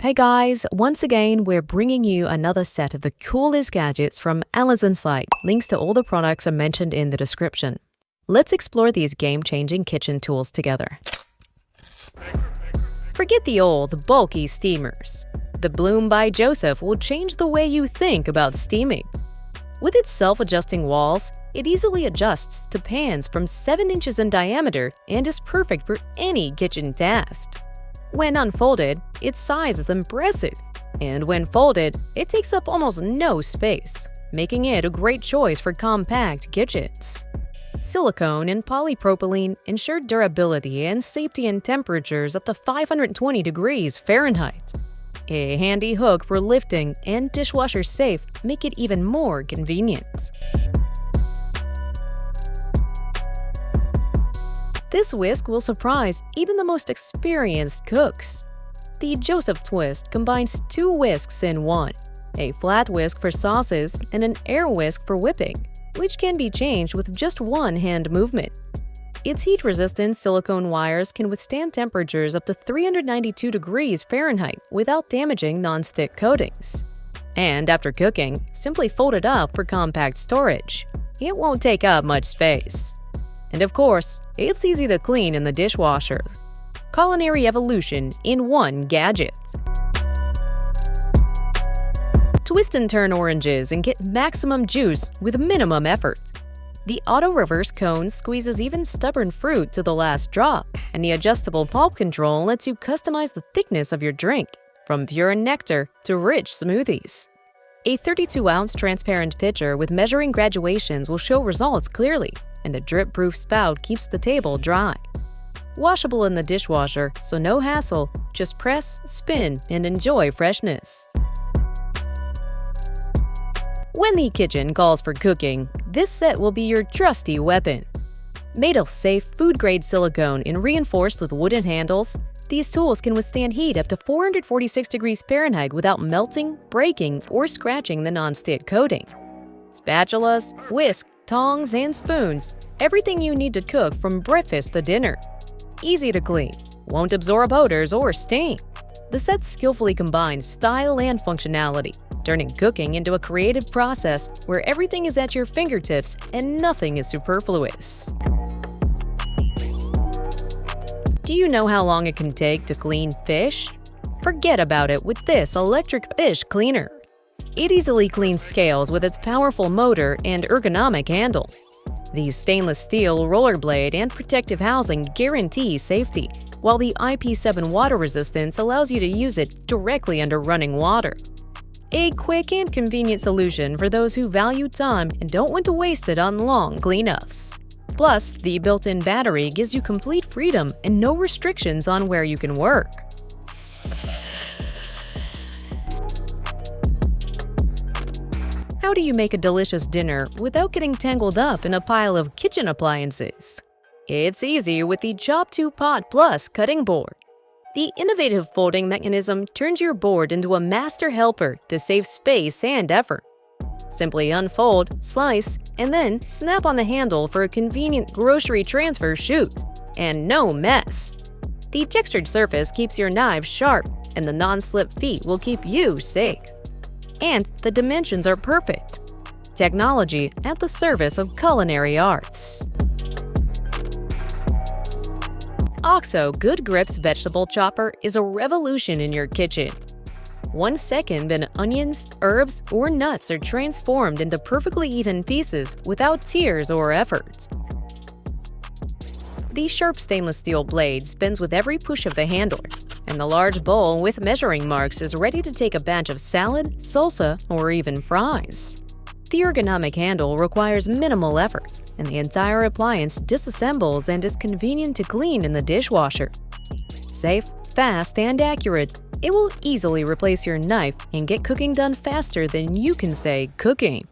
Hey guys, once again we're bringing you another set of the coolest gadgets from Amazon's site. Links to all the products are mentioned in the description. Let's explore these game-changing kitchen tools together. Forget the old, bulky steamers. The Bloom by Joseph will change the way you think about steaming. With its self-adjusting walls, it easily adjusts to pans from 7 inches in diameter and is perfect for any kitchen task. When unfolded, its size is impressive, and when folded, it takes up almost no space, making it a great choice for compact kitchens. Silicone and polypropylene ensure durability and safety in temperatures up to 520 degrees Fahrenheit. A handy hook for lifting and dishwasher safe make it even more convenient. This whisk will surprise even the most experienced cooks. The Joseph Twist combines 2 whisks in one, a flat whisk for sauces and an air whisk for whipping, which can be changed with just one hand movement. Its heat-resistant silicone wires can withstand temperatures up to 392 degrees Fahrenheit without damaging non-stick coatings. And after cooking, simply fold it up for compact storage. It won't take up much space. And of course, it's easy to clean in the dishwasher. Culinary evolution in one gadget. Twist and turn oranges and get maximum juice with minimum effort. The auto-reverse cone squeezes even stubborn fruit to the last drop, and the adjustable pulp control lets you customize the thickness of your drink, from pure nectar to rich smoothies. A 32-ounce transparent pitcher with measuring graduations will show results clearly, and a drip-proof spout keeps the table dry. Washable in the dishwasher, so no hassle, just press, spin, and enjoy freshness. When the kitchen calls for cooking, this set will be your trusty weapon. Made of safe, food-grade silicone and reinforced with wooden handles, these tools can withstand heat up to 446 degrees Fahrenheit without melting, breaking, or scratching the non-stick coating. Spatulas, whisk, tongs, and spoons, everything you need to cook from breakfast to dinner. Easy to clean, won't absorb odors or stain. The set skillfully combines style and functionality, turning cooking into a creative process where everything is at your fingertips and nothing is superfluous. Do you know how long it can take to clean fish? Forget about it with this electric fish cleaner. It easily cleans scales with its powerful motor and ergonomic handle. The stainless steel rollerblade and protective housing guarantee safety, while the IP7 water resistance allows you to use it directly under running water. A quick and convenient solution for those who value time and don't want to waste it on long cleanups. Plus, the built-in battery gives you complete freedom and no restrictions on where you can work. How do you make a delicious dinner without getting tangled up in a pile of kitchen appliances? It's easy with the Chop 2 Pot Plus cutting board. The innovative folding mechanism turns your board into a master helper to save space and effort. Simply unfold, slice, and then snap on the handle for a convenient grocery transfer shoot. And no mess! The textured surface keeps your knives sharp, and the non-slip feet will keep you safe. And the dimensions are perfect. Technology at the service of culinary arts. OXO Good Grips Vegetable Chopper is a revolution in your kitchen. 1 second and onions, herbs, or nuts are transformed into perfectly even pieces without tears or effort. The sharp stainless steel blade spins with every push of the handle, and the large bowl with measuring marks is ready to take a batch of salad, salsa, or even fries. The ergonomic handle requires minimal effort, and the entire appliance disassembles and is convenient to clean in the dishwasher. Safe, fast, and accurate, it will easily replace your knife and get cooking done faster than you can say cooking.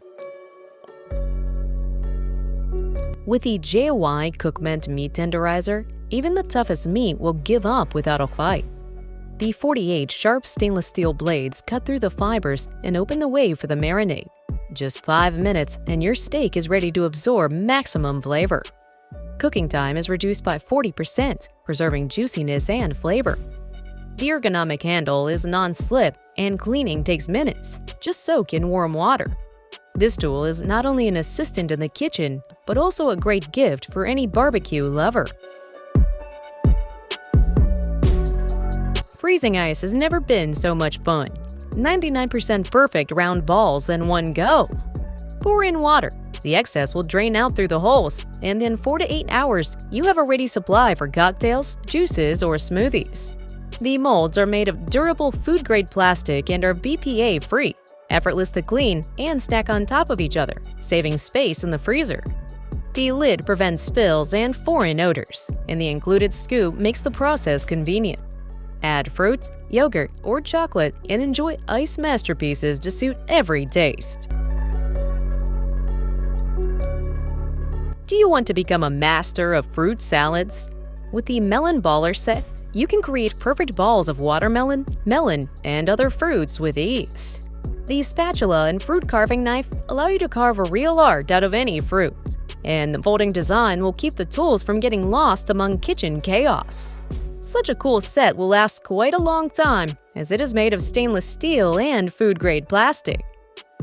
With the JOY COOKMENT meat tenderizer, even the toughest meat will give up without a fight. The 48 sharp stainless steel blades cut through the fibers and open the way for the marinade. Just 5 minutes and your steak is ready to absorb maximum flavor. Cooking time is reduced by 40%, preserving juiciness and flavor. The ergonomic handle is non-slip and cleaning takes minutes. Just soak in warm water. This tool is not only an assistant in the kitchen, but also a great gift for any barbecue lover. Freezing ice has never been so much fun. 99% perfect round balls in one go. Pour in water. The excess will drain out through the holes, and in 4 to 8 hours, you have a ready supply for cocktails, juices, or smoothies. The molds are made of durable food-grade plastic and are BPA-free, effortless to clean and stack on top of each other, saving space in the freezer. The lid prevents spills and foreign odors, and the included scoop makes the process convenient. Add fruits, yogurt, or chocolate and enjoy ice masterpieces to suit every taste. Do you want to become a master of fruit salads? With the Melon Baller set, you can create perfect balls of watermelon, melon, and other fruits with ease. The spatula and fruit carving knife allow you to carve a real art out of any fruit, and the folding design will keep the tools from getting lost among kitchen chaos. Such a cool set will last quite a long time, as it is made of stainless steel and food-grade plastic.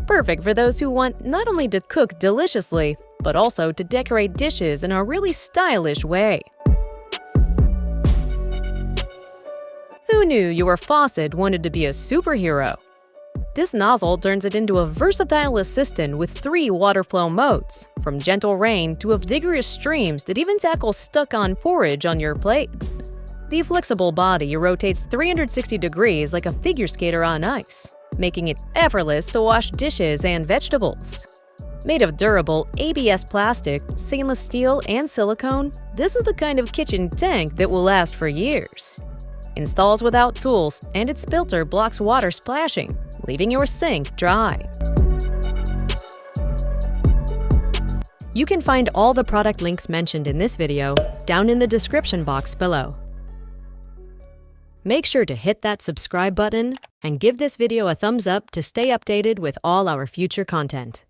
Perfect for those who want not only to cook deliciously, but also to decorate dishes in a really stylish way. Who knew your faucet wanted to be a superhero? This nozzle turns it into a versatile assistant with 3 water flow modes, from gentle rain to vigorous streams that even tackle stuck-on porridge on your plate. The flexible body rotates 360 degrees like a figure skater on ice, making it effortless to wash dishes and vegetables. Made of durable ABS plastic, stainless steel, and silicone, this is the kind of kitchen tank that will last for years. Installs without tools, and its filter blocks water splashing, leaving your sink dry. You can find all the product links mentioned in this video down in the description box below. Make sure to hit that subscribe button and give this video a thumbs up to stay updated with all our future content.